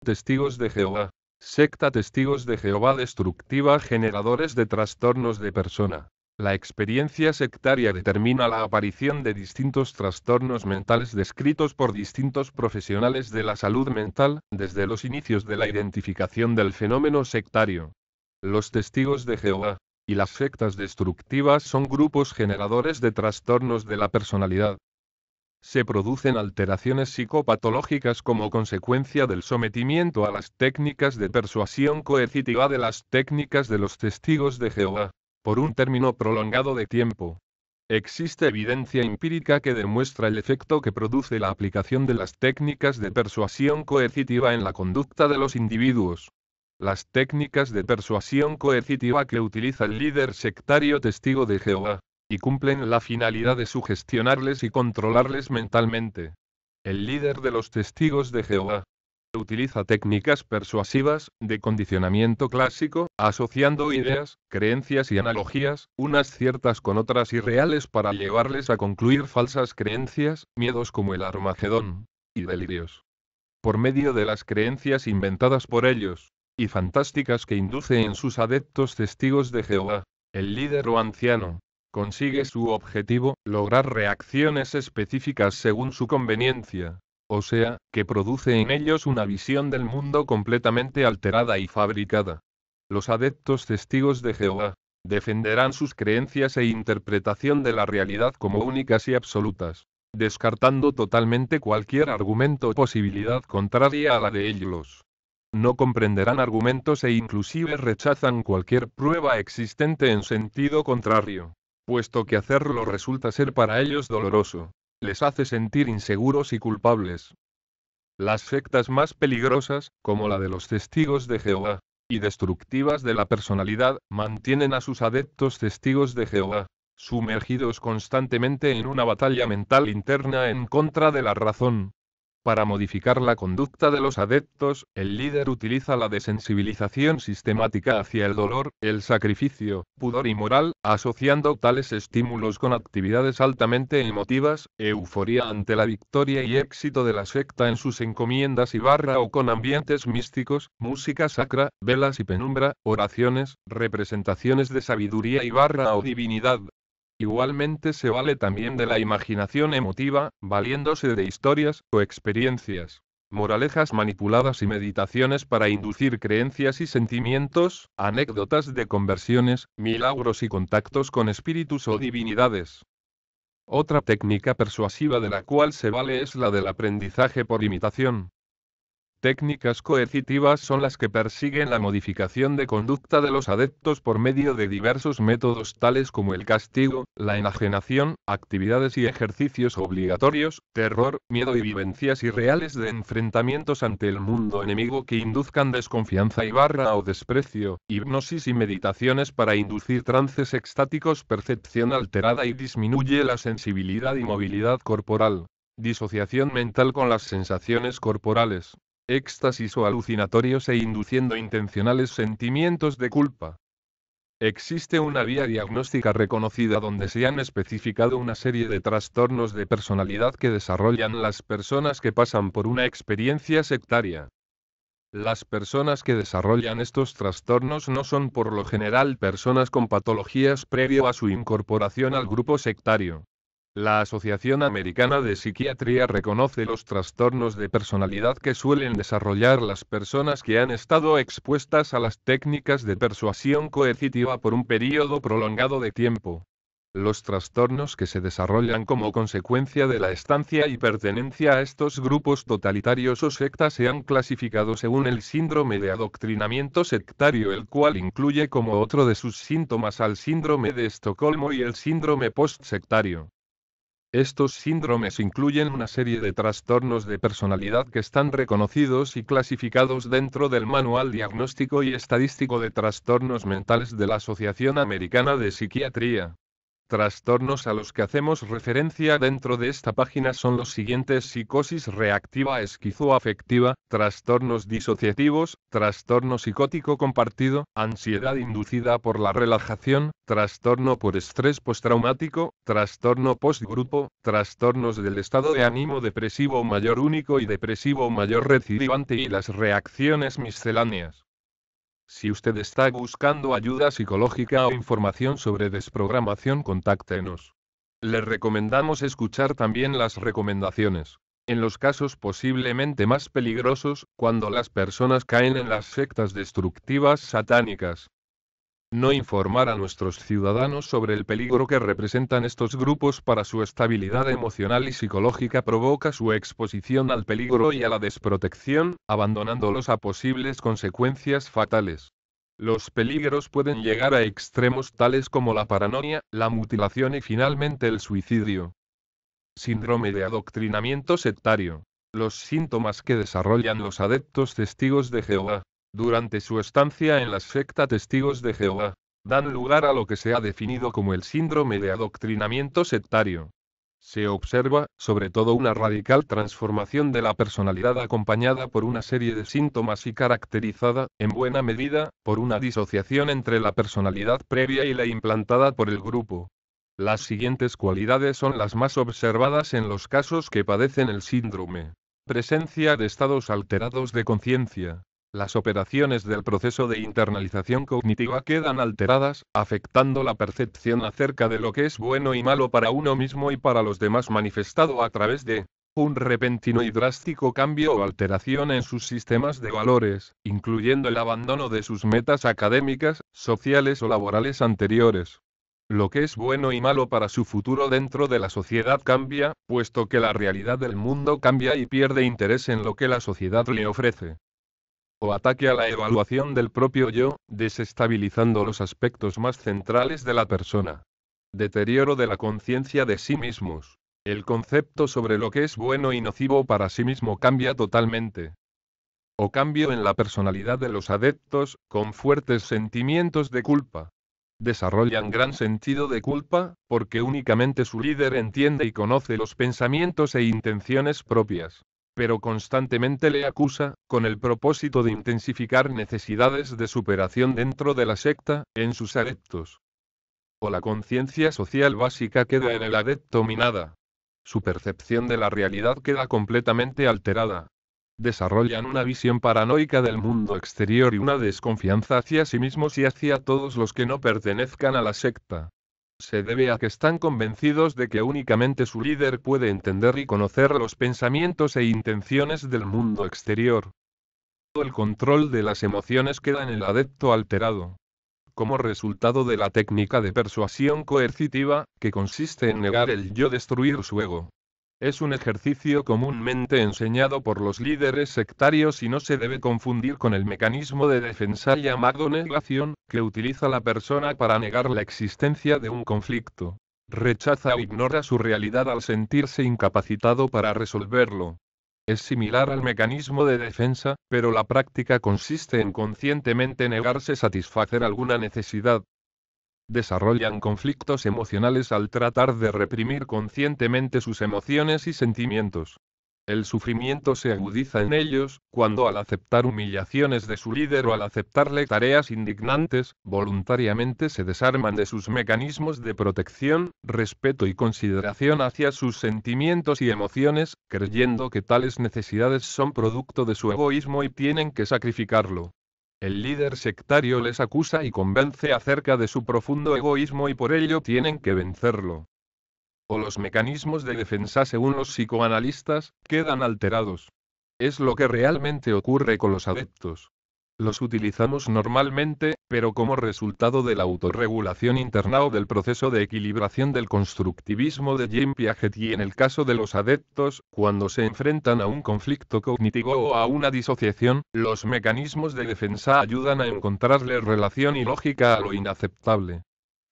Testigos de Jehová. Secta Testigos de Jehová destructiva, generadores de trastornos de persona. La experiencia sectaria determina la aparición de distintos trastornos mentales descritos por distintos profesionales de la salud mental, desde los inicios de la identificación del fenómeno sectario. Los testigos de Jehová y las sectas destructivas son grupos generadores de trastornos de la personalidad. Se producen alteraciones psicopatológicas como consecuencia del sometimiento a las técnicas de persuasión coercitiva de las técnicas de los testigos de Jehová, por un término prolongado de tiempo. Existe evidencia empírica que demuestra el efecto que produce la aplicación de las técnicas de persuasión coercitiva en la conducta de los individuos. Las técnicas de persuasión coercitiva que utiliza el líder sectario testigo de Jehová, y cumplen la finalidad de sugestionarles y controlarles mentalmente. El líder de los testigos de Jehová utiliza técnicas persuasivas, de condicionamiento clásico, asociando ideas, creencias y analogías, unas ciertas con otras irreales para llevarles a concluir falsas creencias, miedos como el Armagedón, y delirios. Por medio de las creencias inventadas por ellos, y fantásticas que induce en sus adeptos testigos de Jehová, el líder o anciano consigue su objetivo, lograr reacciones específicas según su conveniencia. O sea, que produce en ellos una visión del mundo completamente alterada y fabricada. Los adeptos testigos de Jehová defenderán sus creencias e interpretación de la realidad como únicas y absolutas, descartando totalmente cualquier argumento o posibilidad contraria a la de ellos. No comprenderán argumentos e inclusive rechazan cualquier prueba existente en sentido contrario, puesto que hacerlo resulta ser para ellos doloroso. Les hace sentir inseguros y culpables. Las sectas más peligrosas, como la de los testigos de Jehová, y destructivas de la personalidad, mantienen a sus adeptos testigos de Jehová sumergidos constantemente en una batalla mental interna en contra de la razón. Para modificar la conducta de los adeptos, el líder utiliza la desensibilización sistemática hacia el dolor, el sacrificio, pudor y moral, asociando tales estímulos con actividades altamente emotivas, euforia ante la victoria y éxito de la secta en sus encomiendas o con ambientes místicos, música sacra, velas y penumbra, oraciones, representaciones de sabiduría o divinidad. Igualmente se vale también de la imaginación emotiva, valiéndose de historias o experiencias, moralejas manipuladas y meditaciones para inducir creencias y sentimientos, anécdotas de conversiones, milagros y contactos con espíritus o divinidades. Otra técnica persuasiva de la cual se vale es la del aprendizaje por imitación. Técnicas coercitivas son las que persiguen la modificación de conducta de los adeptos por medio de diversos métodos tales como el castigo, la enajenación, actividades y ejercicios obligatorios, terror, miedo y vivencias irreales de enfrentamientos ante el mundo enemigo que induzcan desconfianza o desprecio, hipnosis y meditaciones para inducir trances extáticos, percepción alterada y disminuye la sensibilidad y movilidad corporal, disociación mental con las sensaciones corporales, éxtasis o alucinatorios e induciendo intencionales sentimientos de culpa. Existe una vía diagnóstica reconocida donde se han especificado una serie de trastornos de personalidad que desarrollan las personas que pasan por una experiencia sectaria. Las personas que desarrollan estos trastornos no son por lo general personas con patologías previo a su incorporación al grupo sectario. La Asociación Americana de Psiquiatría reconoce los trastornos de personalidad que suelen desarrollar las personas que han estado expuestas a las técnicas de persuasión coercitiva por un período prolongado de tiempo. Los trastornos que se desarrollan como consecuencia de la estancia y pertenencia a estos grupos totalitarios o sectas se han clasificado según el síndrome de adoctrinamiento sectario, el cual incluye como otro de sus síntomas al síndrome de Estocolmo y el síndrome postsectario. Estos síndromes incluyen una serie de trastornos de personalidad que están reconocidos y clasificados dentro del Manual Diagnóstico y Estadístico de Trastornos Mentales de la Asociación Americana de Psiquiatría. Trastornos a los que hacemos referencia dentro de esta página son los siguientes: psicosis reactiva esquizoafectiva, trastornos disociativos, trastorno psicótico compartido, ansiedad inducida por la relajación, trastorno por estrés postraumático, trastorno postgrupo, trastornos del estado de ánimo depresivo mayor único y depresivo mayor recidivante y las reacciones misceláneas. Si usted está buscando ayuda psicológica o información sobre desprogramación, contáctenos. Le recomendamos escuchar también las recomendaciones. En los casos posiblemente más peligrosos, cuando las personas caen en las sectas destructivas satánicas. No informar a nuestros ciudadanos sobre el peligro que representan estos grupos para su estabilidad emocional y psicológica provoca su exposición al peligro y a la desprotección, abandonándolos a posibles consecuencias fatales. Los peligros pueden llegar a extremos tales como la paranoia, la mutilación y finalmente el suicidio. Síndrome de adoctrinamiento sectario. Los síntomas que desarrollan los adeptos testigos de Jehová durante su estancia en la secta Testigos de Jehová, dan lugar a lo que se ha definido como el síndrome de adoctrinamiento sectario. Se observa, sobre todo, una radical transformación de la personalidad acompañada por una serie de síntomas y caracterizada, en buena medida, por una disociación entre la personalidad previa y la implantada por el grupo. Las siguientes cualidades son las más observadas en los casos que padecen el síndrome. Presencia de estados alterados de conciencia. Las operaciones del proceso de internalización cognitiva quedan alteradas, afectando la percepción acerca de lo que es bueno y malo para uno mismo y para los demás, manifestado a través de un repentino y drástico cambio o alteración en sus sistemas de valores, incluyendo el abandono de sus metas académicas, sociales o laborales anteriores. Lo que es bueno y malo para su futuro dentro de la sociedad cambia, puesto que la realidad del mundo cambia y pierde interés en lo que la sociedad le ofrece. O ataque a la evaluación del propio yo, desestabilizando los aspectos más centrales de la persona. Deterioro de la conciencia de sí mismos. El concepto sobre lo que es bueno y nocivo para sí mismo cambia totalmente. O cambio en la personalidad de los adeptos, con fuertes sentimientos de culpa. Desarrollan gran sentido de culpa, porque únicamente su líder entiende y conoce los pensamientos e intenciones propias, pero constantemente le acusa, con el propósito de intensificar necesidades de superación dentro de la secta, en sus adeptos. O la conciencia social básica queda en el adepto minada. Su percepción de la realidad queda completamente alterada. Desarrollan una visión paranoica del mundo exterior y una desconfianza hacia sí mismos y hacia todos los que no pertenezcan a la secta. Se debe a que están convencidos de que únicamente su líder puede entender y conocer los pensamientos e intenciones del mundo exterior. El control de las emociones queda en el adepto alterado. Como resultado de la técnica de persuasión coercitiva, que consiste en negar el yo, destruir su ego. Es un ejercicio comúnmente enseñado por los líderes sectarios y no se debe confundir con el mecanismo de defensa llamado negación, que utiliza la persona para negar la existencia de un conflicto. Rechaza o ignora su realidad al sentirse incapacitado para resolverlo. Es similar al mecanismo de defensa, pero la práctica consiste en conscientemente negarse satisfacer alguna necesidad. Desarrollan conflictos emocionales al tratar de reprimir conscientemente sus emociones y sentimientos. El sufrimiento se agudiza en ellos, cuando al aceptar humillaciones de su líder o al aceptarle tareas indignantes, voluntariamente se desarman de sus mecanismos de protección, respeto y consideración hacia sus sentimientos y emociones, creyendo que tales necesidades son producto de su egoísmo y tienen que sacrificarlo. El líder sectario les acusa y convence acerca de su profundo egoísmo y por ello tienen que vencerlo. O los mecanismos de defensa, según los psicoanalistas, quedan alterados. Es lo que realmente ocurre con los adeptos. Los utilizamos normalmente, pero como resultado de la autorregulación interna o del proceso de equilibración del constructivismo de Jean Piaget, y en el caso de los adeptos, cuando se enfrentan a un conflicto cognitivo o a una disociación, los mecanismos de defensa ayudan a encontrarle relación y lógica a lo inaceptable.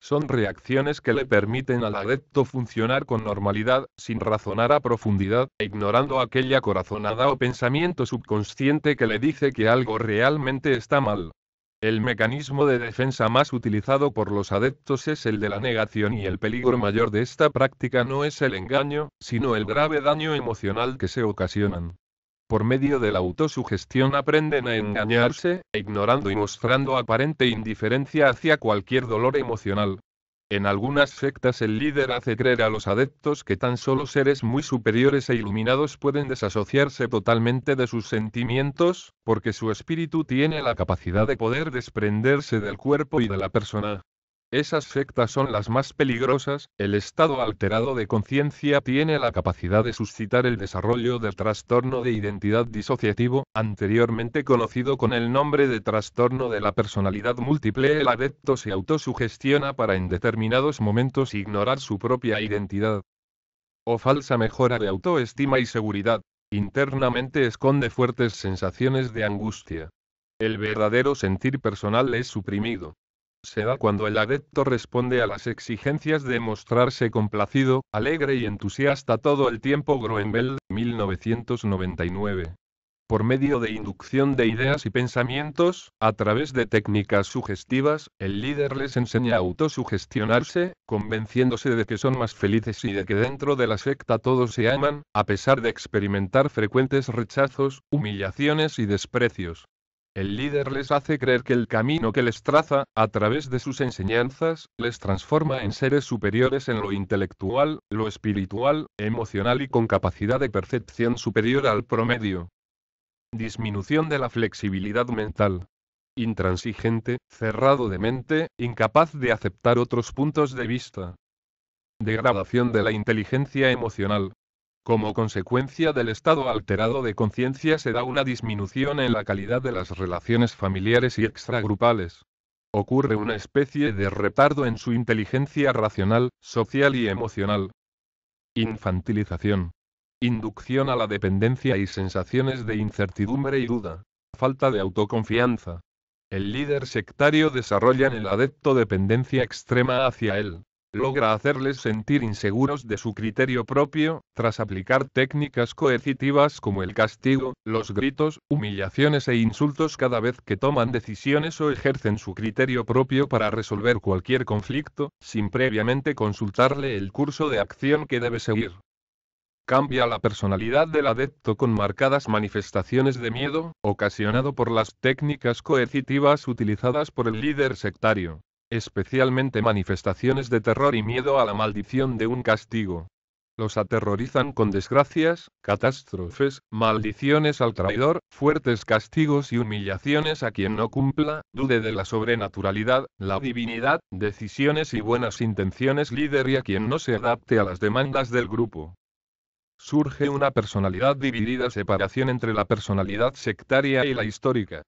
Son reacciones que le permiten al adepto funcionar con normalidad, sin razonar a profundidad, ignorando aquella corazonada o pensamiento subconsciente que le dice que algo realmente está mal. El mecanismo de defensa más utilizado por los adeptos es el de la negación y el peligro mayor de esta práctica no es el engaño, sino el grave daño emocional que se ocasionan. Por medio de la autosugestión aprenden a engañarse, ignorando y mostrando aparente indiferencia hacia cualquier dolor emocional. En algunas sectas el líder hace creer a los adeptos que tan solo seres muy superiores e iluminados pueden desasociarse totalmente de sus sentimientos, porque su espíritu tiene la capacidad de poder desprenderse del cuerpo y de la persona. Esas sectas son las más peligrosas. El estado alterado de conciencia tiene la capacidad de suscitar el desarrollo del trastorno de identidad disociativo, anteriormente conocido con el nombre de trastorno de la personalidad múltiple. El adepto se autosugestiona para en determinados momentos ignorar su propia identidad. O falsa mejora de autoestima y seguridad. Internamente esconde fuertes sensaciones de angustia. El verdadero sentir personal es suprimido. Se da cuando el adepto responde a las exigencias de mostrarse complacido, alegre y entusiasta todo el tiempo. Groenveld, 1999. Por medio de inducción de ideas y pensamientos, a través de técnicas sugestivas, el líder les enseña a autosugestionarse, convenciéndose de que son más felices y de que dentro de la secta todos se aman, a pesar de experimentar frecuentes rechazos, humillaciones y desprecios. El líder les hace creer que el camino que les traza, a través de sus enseñanzas, les transforma en seres superiores en lo intelectual, lo espiritual, emocional y con capacidad de percepción superior al promedio. Disminución de la flexibilidad mental. Intransigente, cerrado de mente, incapaz de aceptar otros puntos de vista. Degradación de la inteligencia emocional. Como consecuencia del estado alterado de conciencia se da una disminución en la calidad de las relaciones familiares y extragrupales. Ocurre una especie de retardo en su inteligencia racional, social y emocional. Infantilización. Inducción a la dependencia y sensaciones de incertidumbre y duda. Falta de autoconfianza. El líder sectario desarrolla en el adepto dependencia extrema hacia él. Logra hacerles sentir inseguros de su criterio propio, tras aplicar técnicas coercitivas como el castigo, los gritos, humillaciones e insultos cada vez que toman decisiones o ejercen su criterio propio para resolver cualquier conflicto, sin previamente consultarle el curso de acción que debe seguir. Cambia la personalidad del adepto con marcadas manifestaciones de miedo, ocasionado por las técnicas coercitivas utilizadas por el líder sectario. Especialmente manifestaciones de terror y miedo a la maldición de un castigo. Los aterrorizan con desgracias, catástrofes, maldiciones al traidor, fuertes castigos y humillaciones a quien no cumpla, dude de la sobrenaturalidad, la divinidad, decisiones y buenas intenciones líder y a quien no se adapte a las demandas del grupo. Surge una personalidad dividida, separación entre la personalidad sectaria y la histórica.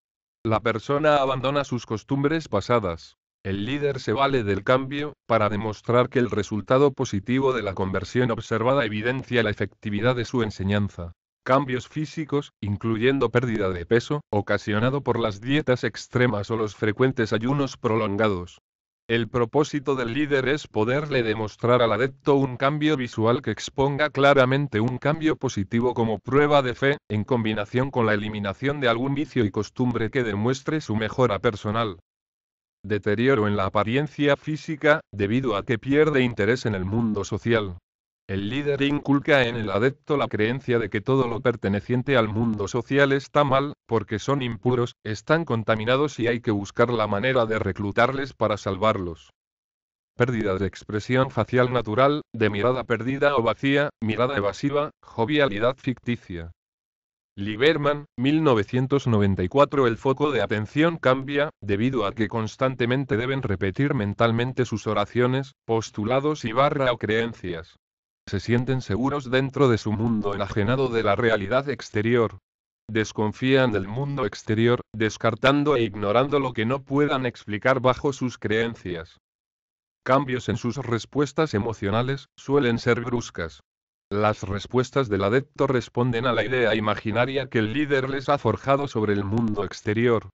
La persona abandona sus costumbres pasadas. El líder se vale del cambio, para demostrar que el resultado positivo de la conversión observada evidencia la efectividad de su enseñanza. Cambios físicos, incluyendo pérdida de peso, ocasionado por las dietas extremas o los frecuentes ayunos prolongados. El propósito del líder es poderle demostrar al adepto un cambio visual que exponga claramente un cambio positivo como prueba de fe, en combinación con la eliminación de algún vicio y costumbre que demuestre su mejora personal. Deterioro en la apariencia física, debido a que pierde interés en el mundo social. El líder inculca en el adepto la creencia de que todo lo perteneciente al mundo social está mal, porque son impuros, están contaminados y hay que buscar la manera de reclutarles para salvarlos. Pérdida de expresión facial natural, de mirada perdida o vacía, mirada evasiva, jovialidad ficticia. Lieberman, 1994. El foco de atención cambia, debido a que constantemente deben repetir mentalmente sus oraciones, postulados y o creencias. Se sienten seguros dentro de su mundo enajenado de la realidad exterior. Desconfían del mundo exterior, descartando e ignorando lo que no puedan explicar bajo sus creencias. Cambios en sus respuestas emocionales, suelen ser bruscas. Las respuestas del adepto responden a la idea imaginaria que el líder les ha forjado sobre el mundo exterior.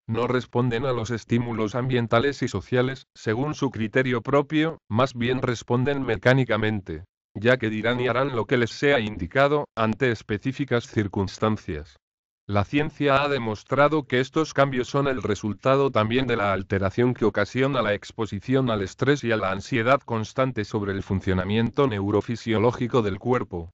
No responden a los estímulos ambientales y sociales, según su criterio propio, más bien responden mecánicamente, ya que dirán y harán lo que les sea indicado, ante específicas circunstancias. La ciencia ha demostrado que estos cambios son el resultado también de la alteración que ocasiona la exposición al estrés y a la ansiedad constante sobre el funcionamiento neurofisiológico del cuerpo.